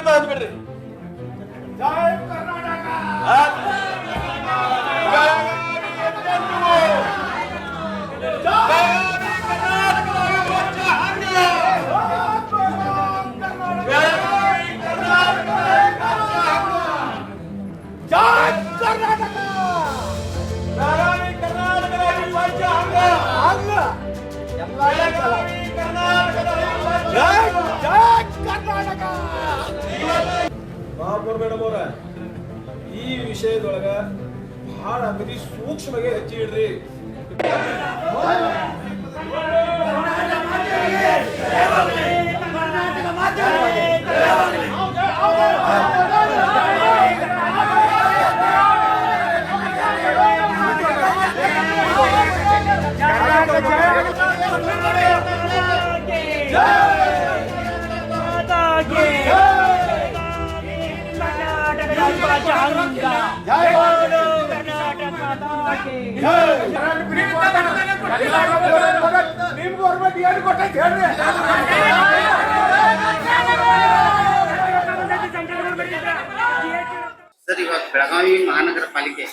ಸಮೇತ ಹತ್ಬಿಡ್ರಿ. ಜೈ ಕರ್ನಾಟಕ. ಮಹಾಪೌರ್ ಮೇಡಮ್ ಅವರ ಈ ವಿಷಯದೊಳಗ ಬಹಳ ಅಗದಿ ಸೂಕ್ಷ್ಮಗೆ ಹೆಜ್ಜೆ ಇಡ್ರಿ. ಸರ್, ಇವಾಗ ಬೆಳಗಾವಿ ಮಹಾನಗರ ಪಾಲಿಕೆ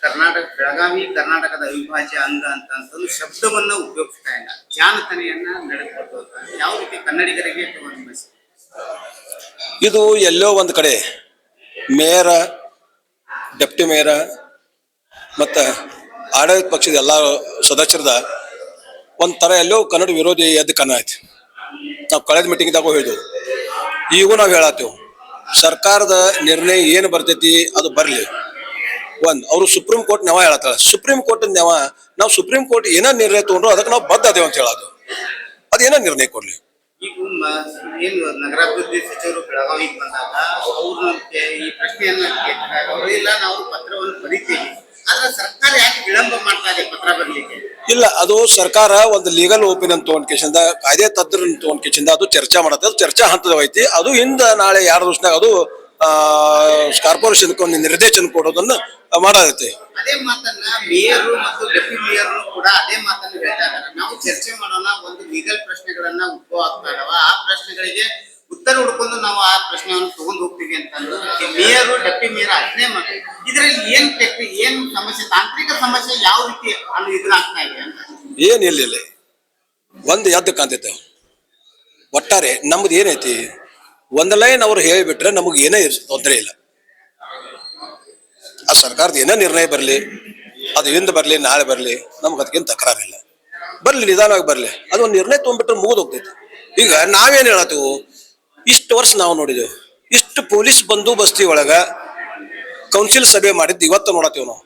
ಕರ್ನಾಟಕದ ಅವಿಭಾಜ್ಯ ಅಂಗ ಅಂತಂದು ಶಬ್ದವನ್ನ ಉಪಯೋಗಿಸ್ತಾ ಇಲ್ಲ, ಜಾನತನೆಯನ್ನ ನಡೆದುಕೊಳ್ತಾ ಯಾವ ರೀತಿ ಕನ್ನಡಿಗರಿಗೆ ಇದು ಎಲ್ಲೋ ಒಂದು ಕಡೆ ಮೇಯರ, ಡೆಪ್ಟಿ ಮೇಯರ ಮತ್ತು ಆಡಳಿತ ಪಕ್ಷದ ಎಲ್ಲ ಸದಸ್ಯರದ ಒಂಥರ ಎಲ್ಲೋ ಕನ್ನಡ ವಿರೋಧಿ ಎದ್ದು ಕನ್ನ ಐತಿ. ನಾವು ಕಳೆದ ಮೀಟಿಂಗ್ದಾಗ ಹೇಳಿದೆವು, ಈಗೂ ನಾವು ಹೇಳತ್ತೇವೆ, ಸರ್ಕಾರದ ನಿರ್ಣಯ ಏನು ಬರ್ತೈತಿ ಅದು ಬರಲಿ. ಅವರು ಸುಪ್ರೀಂ ಕೋರ್ಟ್ ನೆವ ಹೇಳತ್ತಾರ, ಸುಪ್ರೀಂ ಕೋರ್ಟ್ ನೆವ ನಾವು ಸುಪ್ರೀಂ ಕೋರ್ಟ್ ಏನೋ ನಿರ್ಣಯ ತಗೊಂಡ್ರು ಅದಕ್ಕೆ ನಾವು ಬದ್ಧ ಅದೇವ ಅಂತ ಹೇಳೋದು. ಅದೇನೋ ನಿರ್ಣಯ ಕೊಡ್ಲಿ. ಈಗ ಏನು ನಗರಾಭಿವೃದ್ಧಿ ಸಚಿವರು ಬೆಳಗಾವಿಗೆ ಬಂದಾಗ ಅವ್ರನ್ನ ಈ ಪ್ರಶ್ನೆಯನ್ನ ಕೇಳ್ತಾರೆ, ಅವರಿಲ್ಲ ನಾವು ಪತ್ರವನ್ನು ಬರೀತೀವಿ, ಆದ್ರೆ ಸರ್ಕಾರ ಯಾಕೆ ವಿಳಂಬ ಮಾಡ್ತಾ ಇದೆ ಪತ್ರ ಬರಲಿಕ್ಕೆ? ಇಲ್ಲ, ಅದು ಸರ್ಕಾರ ಒಂದು ಲೀಗಲ್ ಒಪಿನಿಯನ್ ತಗೊಂಡ್ಕಿಸಿಂದ, ಕಾಯ್ದೆ ತಜ್ಞರನ್ನ ತಗೊಂಡ್ಕಿಸಿಂದ ಅದು ಚರ್ಚೆ ಮಾಡತ್ತೆ. ಅದು ಚರ್ಚಾ ಹಂತದೈತಿ. ಅದು ಹಿಂದೆ ನಾಳೆ 2 ದಿವಸನಾಗ ಅದು ಕಾರ್ಪೊರೇಷನ್ ಒಂದು ನಿರ್ದೇಶನ ಕೊಡೋದನ್ನ ಮಾಡತ್ತೆ. ಅದೇ ಮಾತನ್ನ ಮೇಯರು ಮತ್ತು ಡೆಪ್ಟಿ ಮೇಯರ್ ಕೂಡ ಅದೇ ಮಾತನ್ನ ಹೇಳ್ತಾ ಇದ್ದಾರೆ, ನಾವು ಚರ್ಚೆ ಮಾಡೋಣ, ಒಂದು ಲೀಗಲ್ ಪ್ರಶ್ನೆಗಳನ್ನ ಉದ್ಭವ ಆಗ್ತಾ ಇದಾವ, ಆ ಪ್ರಶ್ನೆಗಳಿಗೆ ಉತ್ತರ ಹುಡ್ಕೊಂಡು ನಾವು ಆ ಪ್ರಶ್ನೆಯನ್ನು ತಗೊಂಡು ಹೋಗ್ತೀವಿ ಅಂತಂದು ಮೇಯರು ಡೆಪ್ಟಿ ಮೇಯರ್ ಅದನ್ನೇ ಮಾಡಿ. ಇದರಲ್ಲಿ ಏನ್ ಸಮಸ್ಯೆ, ತಾಂತ್ರಿಕ ಸಮಸ್ಯೆ ಯಾವ ರೀತಿ ಅಲ್ಲಿ ಎದುರಾಗ್ತಾ ಇದೆ ಅಂತ? ಏನಿಲ್ಲ, ಒಂದು ಎದ್ದು ಕಾಣ್ತೈತೆ. ಒಟ್ಟಾರೆ ನಮ್ದು ಏನೈತಿ, ಒಂದು ಲೈನ್ ಅವ್ರು ಹೇಳಿಬಿಟ್ರೆ ನಮಗೆ ಏನೇ ತೊಂದರೆ ಇಲ್ಲ. ಆ ಸರ್ಕಾರದ ಏನೇ ನಿರ್ಣಯ ಬರಲಿ, ಅದು ಹಿಂದೆ ಬರಲಿ ನಾಳೆ ಬರಲಿ, ನಮ್ಗೆ ಅದಕ್ಕೇನು ತಕರಾರಿಲ್ಲ. ಬರಲಿ, ನಿಧಾನವಾಗಿ ಬರಲಿ. ಅದೊಂದು ನಿರ್ಣಯ ತೊಗೊಂಡ್ಬಿಟ್ರೆ ಮುಗಿದು ಹೋಗ್ತೈತಿ. ಈಗ ನಾವೇನು ಹೇಳತ್ತೀವಿ, ಇಷ್ಟು ವರ್ಷ ನಾವು ನೋಡಿದೆವು, ಇಷ್ಟು ಪೊಲೀಸ್ ಬಂದೋಬಸ್ತಿ ಒಳಗೆ ಕೌನ್ಸಿಲ್ ಸಭೆ ಮಾಡಿದ್ದು ಇವತ್ತು ನೋಡತ್ತೀವಿ ನಾವು.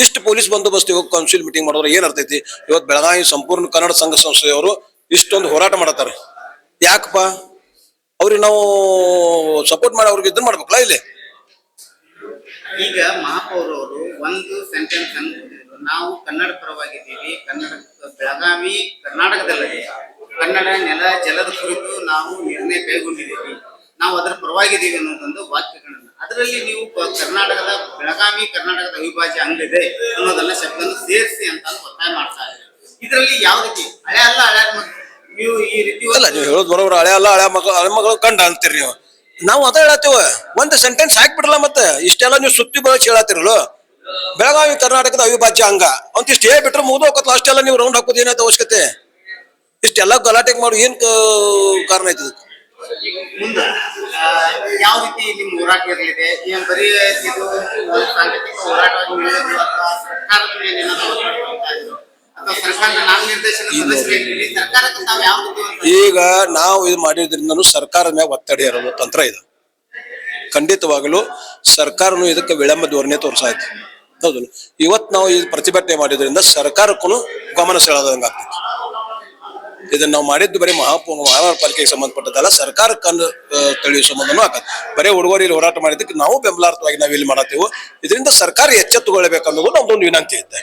ಇಷ್ಟು ಪೊಲೀಸ್ ಬಂದೋಬಸ್ತಿ ಹೋಗಿ ಕೌನ್ಸಿಲ್ ಮೀಟಿಂಗ್ ಮಾಡಿದ್ರೆ ಏನು ಅರ್ಥೈತಿ? ಇವತ್ತು ಬೆಳಗಾವಿ ಸಂಪೂರ್ಣ ಕನ್ನಡ ಸಂಘ ಸಂಸ್ಥೆಯವರು ಇಷ್ಟೊಂದು ಹೋರಾಟ ಮಾಡತ್ತಾರೆ. ಯಾಕಪ್ಪ? ಅವ್ರಿಗೆ ನಾವು ಸಪೋರ್ಟ್ ಮಾಡಿ ಅವ್ರಿಗೆ ಇದನ್ನ ಮಾಡ್ಬೇಕಲ್ಲ. ಇಲ್ಲಿ ಈಗ ಮಹಾಪೌರ್ ಅವರು ಒಂದು ಸೆಂಟೆನ್ಸ್ ಅನ್ನು ನಾವು ಕನ್ನಡ ಪರವಾಗಿದ್ದೀವಿ, ಬೆಳಗಾವಿ ಕರ್ನಾಟಕದಲ್ಲದೆ ಕನ್ನಡ ನೆಲ ಜಲದ ಕುರಿತು ನಾವು ನಿರ್ಣಯ ಕೈಗೊಂಡಿದ್ದೀವಿ, ನಾವು ಅದರ ಪರವಾಗಿದ್ದೀವಿ ಅನ್ನೋದೊಂದು ವಾಕ್ಯಗಳನ್ನ, ಅದರಲ್ಲಿ ನೀವು ಬೆಳಗಾವಿ ಕರ್ನಾಟಕದ ಅವಿಭಾಜ್ಯ ಅಂಗವಿದೆ ಅನ್ನೋದನ್ನ ಶಬ್ದವನ್ನು ಸೇರಿಸಿ ಅಂತ ಒತ್ತಾಯ ಮಾಡ್ತಾ ಇದ್ದಾರೆ. ಇದರಲ್ಲಿ ಯಾವ ರೀತಿ ಹಳೆ ಅಲ್ಲ, ನೀವು ಈ ರೀತಿ ಅಲ್ಲ, ನೀವು ಹೇಳೋದು ಬರೋಬ್ರು. ಹಳೆ ಅಲ್ಲ, ಹಳೆ ಮಗಳು ಕಂಡ ಅಂತೀರಿ ನೀವು. ನಾವು ಅದ ಹೇಳತ್ತೀವ, ಒಂದು ಸೆಂಟೆನ್ಸ್ ಹಾಕ್ಬಿಡ್ರಲ್ಲ. ಮತ್ತೆ ಇಷ್ಟೆಲ್ಲ ನೀವು ಸುತ್ತಿ ಬಳಸಿ ಹೇಳತ್ತಿರಲ್ಲ, ಬೆಳಗಾವಿ ಕರ್ನಾಟಕದ ಅವಿಭಾಜ್ಯ ಅಂಗ ಅಂತ ಇಷ್ಟು ಹೇಳ್ಬಿಟ್ರೆ ಮುಗಿದು ಹೋಗತ್ತಲ್ಲ. ಅಷ್ಟೆಲ್ಲ ನೀವು ರೌಂಡ್ ಹಾಕೋದು ಏನಾಯ್ತು ಅವಶ್ಯಕತೆ? ಇಷ್ಟೆಲ್ಲ ಗಲಾಟೆಗೆ ಮಾಡಿ ಏನ್ ಕಾರಣ ಆಯ್ತದ? ಮುಂದೆ ಯಾವ ರೀತಿ ನಿಮ್ ಹೋರಾಟ ಇರಲಿದೆ? ಏನ್ ಬರೀ ಇದು ಸಾಂಘಿಕ ಹೋರಾಟವಾಗಿ ಉಳಿಯೋದು ಅಥವಾ ಸರ್ಕಾರದ ಮೇಲೆ ಅಥವಾ ಸರ್ಕಾರದ ನಾಮನಿರ್ದೇಶನ ಸದಸ್ಯರಿಗೆ ಸರ್ಕಾರಕ್ಕೆ ತಾವು ಯಾವ ರೀತಿ? ಈಗ ನಾವು ಇದು ಮಾಡಿದ್ರಿಂದ ಸರ್ಕಾರದ ಮ್ಯಾಗ ಒತ್ತಡ ಇರೋದು ತಂತ್ರ ಇದೆ. ಖಂಡಿತವಾಗಲೂ ಸರ್ಕಾರನು ಇದಕ್ಕೆ ವಿಳಂಬ ಧೋರಣೆ ತೋರಿಸಾಯ್ತು. ಹೌದಲ್ಲ? ಇವತ್ತು ನಾವು ಈ ಪ್ರತಿಭಟನೆ ಮಾಡಿದ್ರಿಂದ ಸರ್ಕಾರಕ್ಕೂ ಗಮನ ಸೆಳೆದಂಗೆ ಆಗ್ತೈತಿ. ಇದನ್ನ ನಾವು ಮಾಡಿದ್ದು ಬರೀ ಮಹಾನಗರ ಪಾಲಿಕೆಗೆ ಸಂಬಂಧಪಟ್ಟದಲ್ಲ, ಸರ್ಕಾರಕ್ಕೆ ತಿಳಿಯುವ ಸಂಬಂಧನೂ ಆಗತ್ತೆ. ಬರೀ ಹುಡುಗರಿಗೆ ಹೋರಾಟ ಮಾಡಿದ್ದಕ್ಕೆ ನಾವು ಬೆಂಬಲಾರ್ಥವಾಗಿ ನಾವು ಇಲ್ಲಿ ಮಾಡತ್ತೀವಿ. ಇದರಿಂದ ಸರ್ಕಾರ ಎಚ್ಚೆತ್ತುಗೊಳ್ಳಬೇಕನ್ನೋದು ನಮ್ದೊಂದು ವಿನಂತಿ ಇದ್ದೆ.